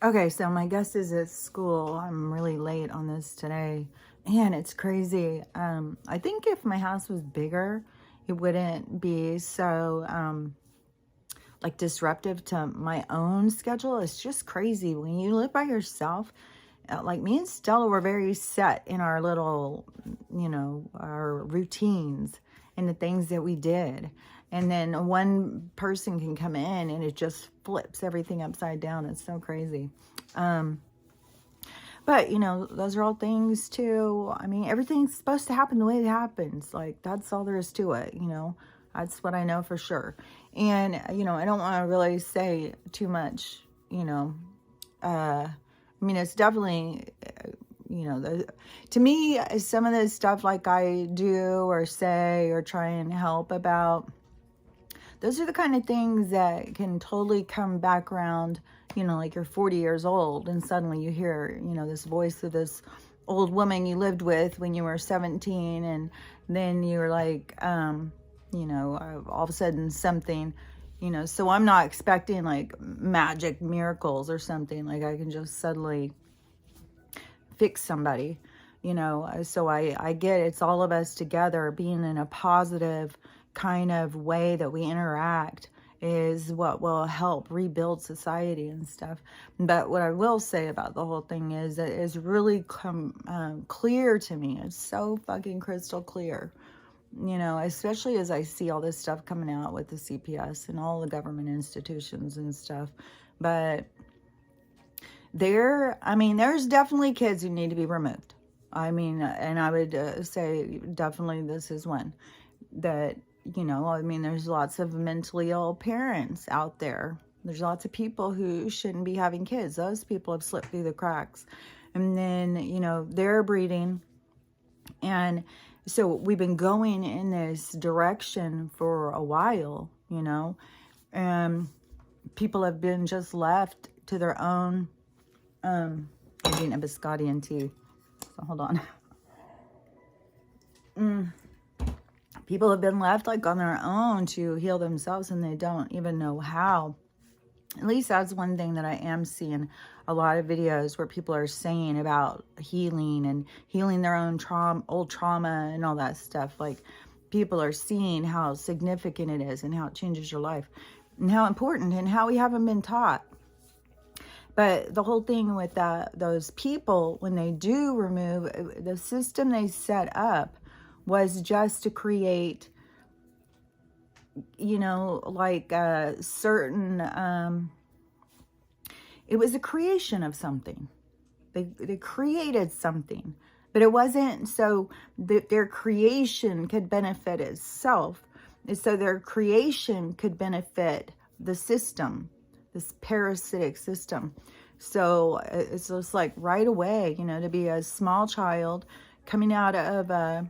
Okay, so my guest is at school. I'm really late on this today. And it's crazy. I think if my house was bigger, it wouldn't be so like disruptive to my own schedule. It's just crazy. When you live by yourself, like me and Stella were very set in our little, our routines and the things that we did. And then one person can come in and it just flips everything upside down. It's so crazy. Um, but, those are all things too. I mean, everything's supposed to happen the way it happens. Like, that's all there is to it. That's what I know for sure. And, I don't want to really say too much, I mean, it's definitely, to me, some of the stuff like I do or say or try and help about, those are the kind of things that can totally come back around, like you're 40 years old and suddenly you hear, this voice of this old woman you lived with when you were 17, and then you're like, all of a sudden something, so I'm not expecting like magic miracles or something, like I can just suddenly fix somebody, so I get it's all of us together being in a positive kind of way that we interact is what will help rebuild society and stuff. But what I will say about the whole thing is that it's really clear to me. It's so fucking crystal clear, especially as I see all this stuff coming out with the CPS and all the government institutions and stuff. But there's definitely kids who need to be removed. I mean, and I would say definitely this is one that, there's lots of mentally ill parents out there. There's lots of people who shouldn't be having kids. Those people have slipped through the cracks. And then, they're breeding. And so we've been going in this direction for a while, and people have been just left to their own. I'm getting a biscotti and tea. So hold on. People have been left like on their own to heal themselves, and they don't even know how. At least that's one thing that I am seeing a lot of videos where people are saying about healing and healing their own old trauma and all that stuff. Like, people are seeing how significant it is and how it changes your life and how important and how we haven't been taught. But the whole thing with those people, when they do remove, the system they set up was just to create, like a certain, it was a creation of something. They created something, but it wasn't so that their creation could benefit itself. It's so their creation could benefit the system, this parasitic system. So it's just like right away, to be a small child coming out of a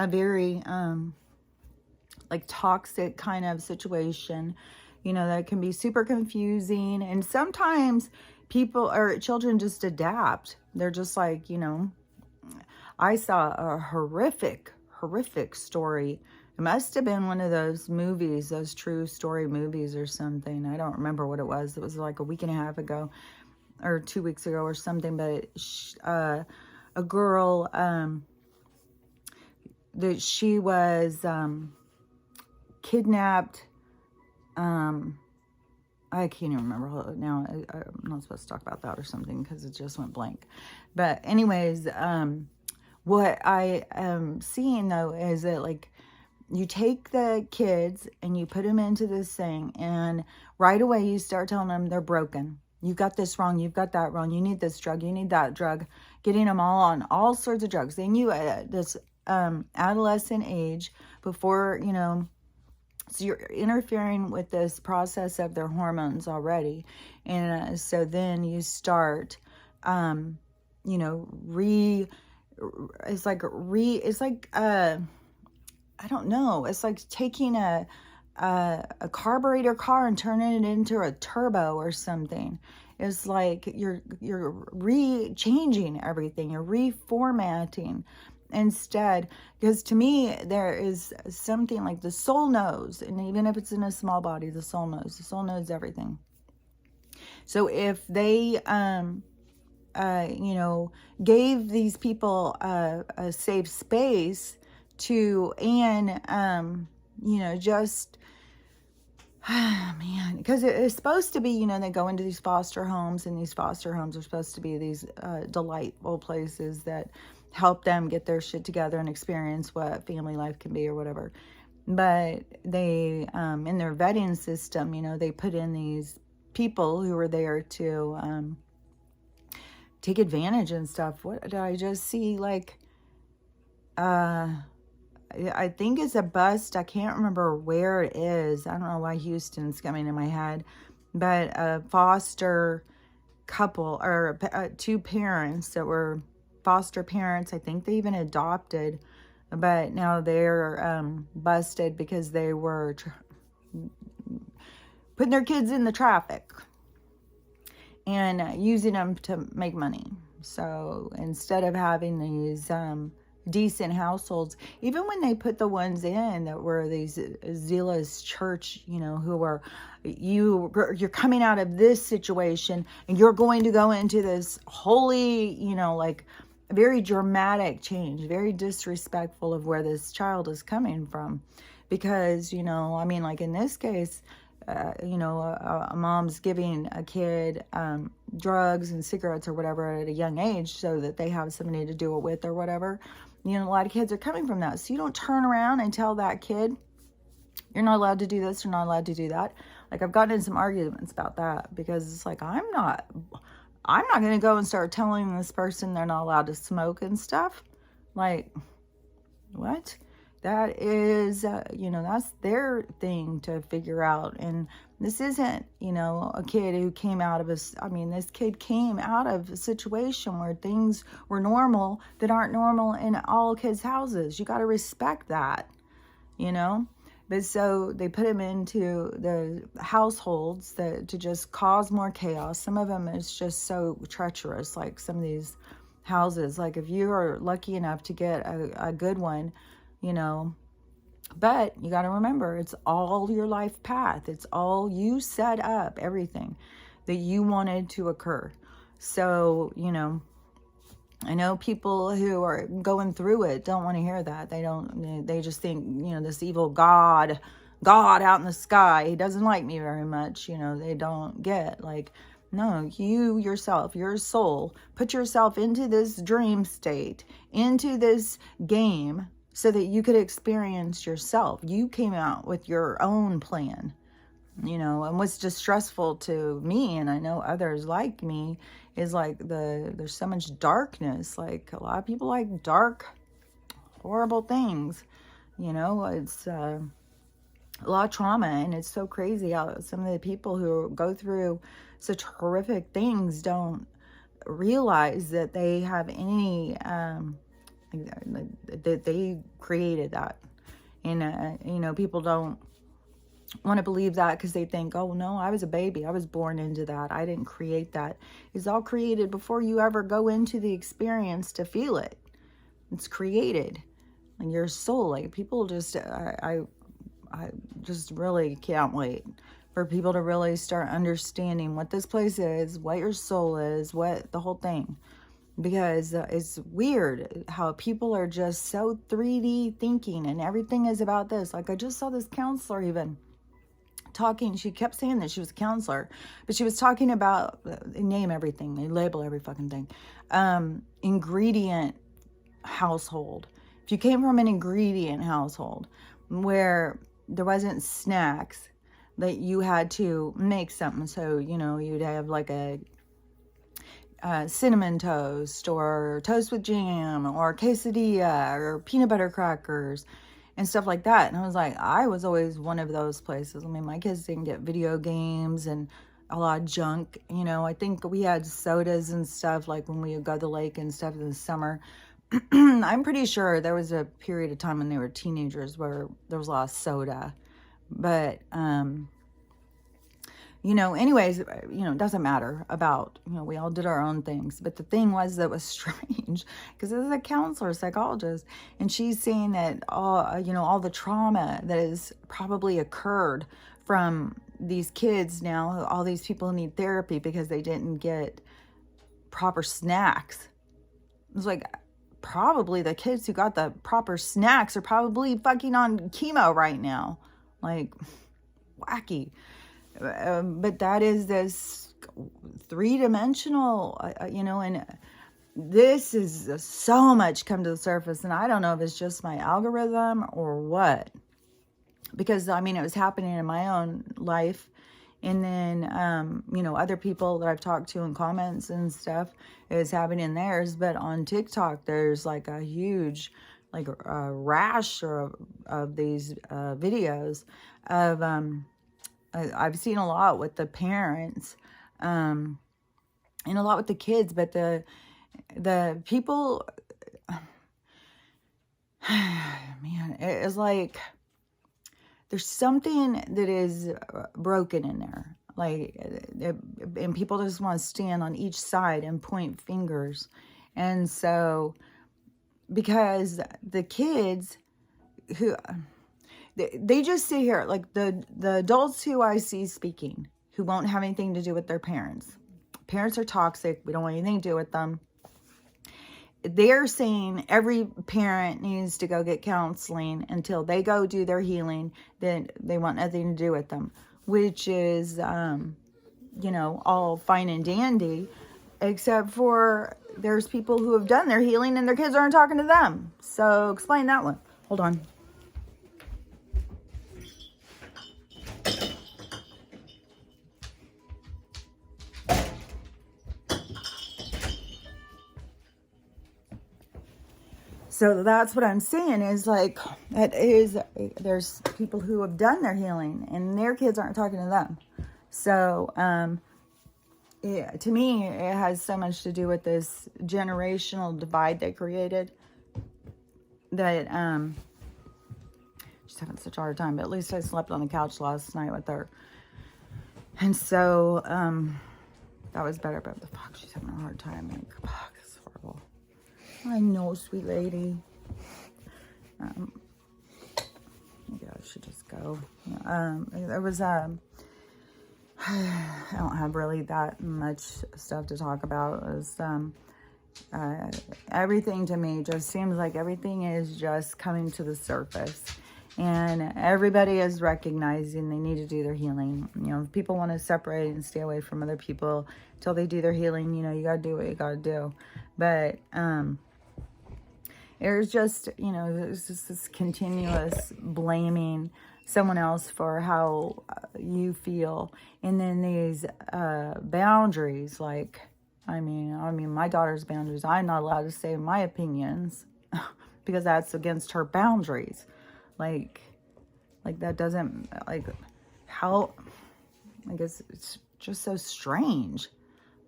very like toxic kind of situation, that can be super confusing. And sometimes people or children just adapt. They're just like, I saw a horrific story. It must have been one of those movies, those true story movies or something. I don't remember what it was. It was like a week and a half ago or 2 weeks ago or something. But a girl, that she was kidnapped. I can't even remember now. I'm not supposed to talk about that or something because it just went blank. But anyways, what I am seeing though is that, like, you take the kids and you put them into this thing, and right away you start telling them they're broken. You've got this wrong. You've got that wrong. You need this drug. You need that drug. Getting them all on all sorts of drugs. Then you this adolescent age before, so you're interfering with this process of their hormones already. And so then you start, I don't know. It's like taking a carburetor car and turning it into a turbo or something. It's like you're changing everything. You're reformatting instead. Because to me, there is something like the soul knows. And even if it's in a small body, the soul knows. The soul knows everything. So if they, gave these people a safe space to, and, just, man, because it's supposed to be, they go into these foster homes, and these foster homes are supposed to be these delightful places that help them get their shit together and experience what family life can be or whatever. But they, in their vetting system, they put in these people who are there to take advantage and stuff. What did I just see? Like, I think it's a bust. I can't remember where it is. I don't know why Houston's coming in my head. But a foster couple, or two parents that were foster parents. I think they even adopted. But now they're busted because they were putting their kids in the traffic and using them to make money. So instead of having these decent households, even when they put the ones in that were these zealous church, who were, you're coming out of this situation and you're going to go into this holy, like very dramatic change, very disrespectful of where this child is coming from. Because, like in this case, a mom's giving a kid drugs and cigarettes or whatever at a young age so that they have somebody to do it with or whatever. A lot of kids are coming from that. So you don't turn around and tell that kid, you're not allowed to do this, you're not allowed to do that. Like, I've gotten in some arguments about that, because it's like, I'm not going to go and start telling this person they're not allowed to smoke and stuff. Like, what? That is, that's their thing to figure out. And this isn't, a kid who came out of this kid came out of a situation where things were normal that aren't normal in all kids' houses. You got to respect that, But so they put him into the households to just cause more chaos. Some of them is just so treacherous, like some of these houses. Like, if you are lucky enough to get a good one, but you got to remember, it's all your life path. It's all you set up, everything that you wanted to occur. So, I know people who are going through it don't want to hear that. They just think, this evil God out in the sky, he doesn't like me very much. They don't get, like, no, you yourself, your soul, put yourself into this dream state, into this game, so that you could experience yourself. You came out with your own plan, and what's distressful to me, and I know others like me, is like there's so much darkness. Like, a lot of people like dark, horrible things, it's a lot of trauma. And it's so crazy how some of the people who go through such horrific things don't realize that they have any, that they created that. And, people don't want to believe that, because they think, oh no, I was a baby, I was born into that, I didn't create that. It's all created before you ever go into the experience to feel it. It's created. And your soul, like, people just, I just really can't wait for people to really start understanding what this place is, what your soul is, what the whole thing. Because it's weird how people are just so 3D thinking, and everything is about this. Like, I just saw this counselor even talking. She kept saying that she was a counselor, but she was talking about, they name everything, they label every fucking thing. Ingredient household. If you came from an ingredient household where there wasn't snacks, that you had to make something. So, you'd have like a cinnamon toast, or toast with jam, or quesadilla, or peanut butter crackers and stuff like that. And I was like, I was always one of those places. I mean, my kids didn't get video games and a lot of junk. I think we had sodas and stuff, like when we would go to the lake and stuff in the summer. I'm pretty sure there was a period of time when they were teenagers where there was a lot of soda. But anyways, it doesn't matter about, we all did our own things. But the thing was that was strange, because this is a counselor, psychologist, and she's saying that all the trauma that has probably occurred from these kids now, all these people need therapy because they didn't get proper snacks. It's like, probably the kids who got the proper snacks are probably fucking on chemo right now. Like, wacky. But that is this three-dimensional, and this is so much come to the surface. And I don't know if it's just my algorithm or what. Because, I mean, it was happening in my own life. And then, other people that I've talked to in comments and stuff, it's happening in theirs. But on TikTok, there's like a huge, like a rash of these videos of, I've seen a lot with the parents, and a lot with the kids. But the people, man, it is like, there's something that is broken in there. Like, and people just want to stand on each side and point fingers. And so, because the kids who, they just sit here, like the adults who I see speaking, who won't have anything to do with their parents. Parents are toxic. We don't want anything to do with them. They're saying every parent needs to go get counseling until they go do their healing. Then they want nothing to do with them, which is, all fine and dandy, except for there's people who have done their healing and their kids aren't talking to them. So explain that one. Hold on. So that's what I'm saying is like, there's people who have done their healing and their kids aren't talking to them. So, to me, it has so much to do with this generational divide they created that, she's having such a hard time, but at least I slept on the couch last night with her. And so, that was better, but fuck, she's having a hard time. Like, fuck, it's horrible. I know, sweet lady. Maybe I should just go. There was, I don't have really that much stuff to talk about. It was, everything to me just seems like everything is just coming to the surface. And everybody is recognizing they need to do their healing. If people want to separate and stay away from other people until they do their healing, you got to do what you got to do. But, there's just, there's just this continuous blaming someone else for how you feel. And then these boundaries, like, I mean, my daughter's boundaries, I'm not allowed to say my opinions because that's against her boundaries. Like that doesn't, like, how, I guess it's just so strange.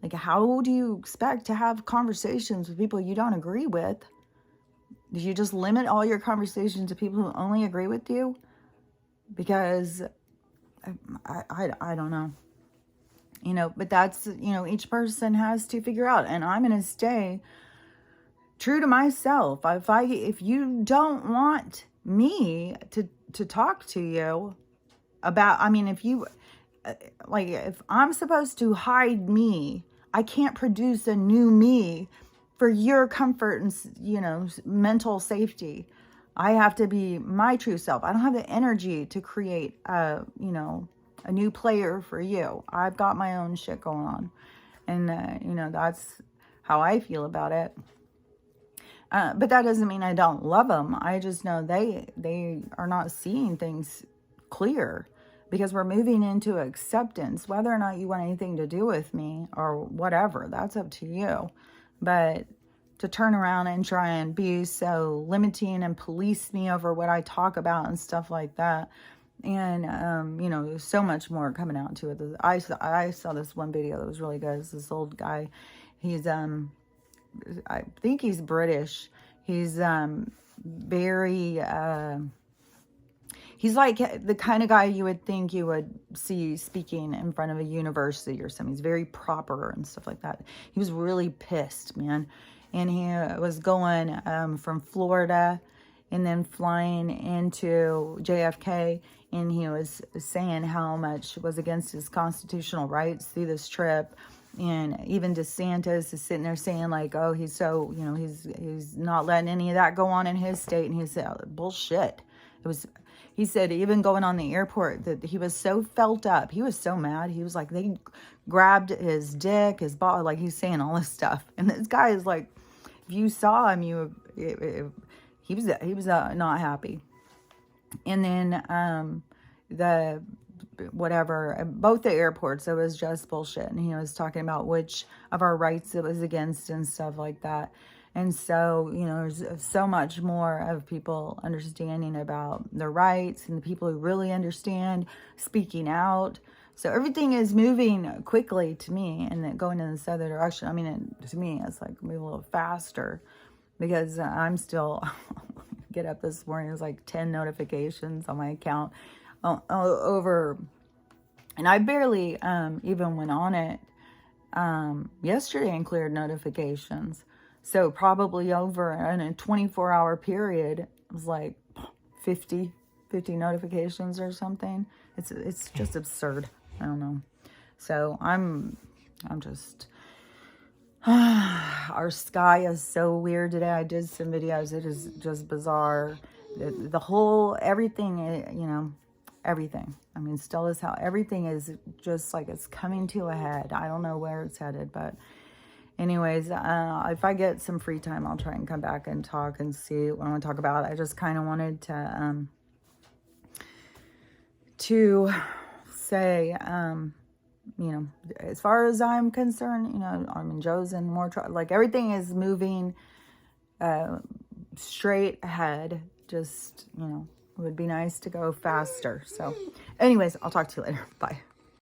Like, how do you expect to have conversations with people you don't agree with? Do you just limit all your conversations to people who only agree with you? Because I don't know. But that's, each person has to figure out. And I'm going to stay true to myself. If you don't want me to talk to you about, if you, like, if I'm supposed to hide me, I can't produce a new me for your comfort and, mental safety. I have to be my true self. I don't have the energy to create, a new player for you. I've got my own shit going on. And, that's how I feel about it. But that doesn't mean I don't love them. I just know they are not seeing things clear because we're moving into acceptance. Whether or not you want anything to do with me or whatever, that's up to you. But to turn around and try and be so limiting and police me over what I talk about and stuff like that. And, there's so much more coming out to it. I saw this one video that was really good. It's this old guy. He's, I think he's British. He's, very, he's like the kind of guy you would think you would see speaking in front of a university or something. He's very proper and stuff like that. He was really pissed, man. And he was going from Florida and then flying into JFK. and he was saying how much was against his constitutional rights through this trip. And even DeSantis is sitting there saying like, oh, he's so, you know, he's not letting any of that go on in his state. And he said, bullshit. He said even going on the airport that he was so felt up. He was so mad. He was like, they grabbed his dick, his ball, like he's saying all this stuff. And this guy is like, if you saw him, he was not happy. And then both the airports, it was just bullshit. And he was talking about which of our rights it was against and stuff like that. And so, you know, there's so much more of people understanding about their rights, and the people who really understand speaking out. So everything is moving quickly to me, and then going in this other direction. I mean, to me, it's like move a little faster, because I'm still get up this morning. There's like 10 notifications on my account over, and I barely even went on it yesterday and cleared notifications. So probably over in a 24-hour period, it was like 50 notifications or something. It's just absurd. I don't know. So I'm just, our sky is so weird today. I did some videos. It is just bizarre. The whole, everything, you know, everything. I mean, still is how everything is just like it's coming to a head. I don't know where it's headed, but anyways, if I get some free time, I'll try and come back and talk and see what I want to talk about. I just kind of wanted to say, you know, as far as I'm concerned, you know, I mean, Joe's in more trouble. Like everything is moving straight ahead. Just, you know, it would be nice to go faster. So anyways, I'll talk to you later. Bye.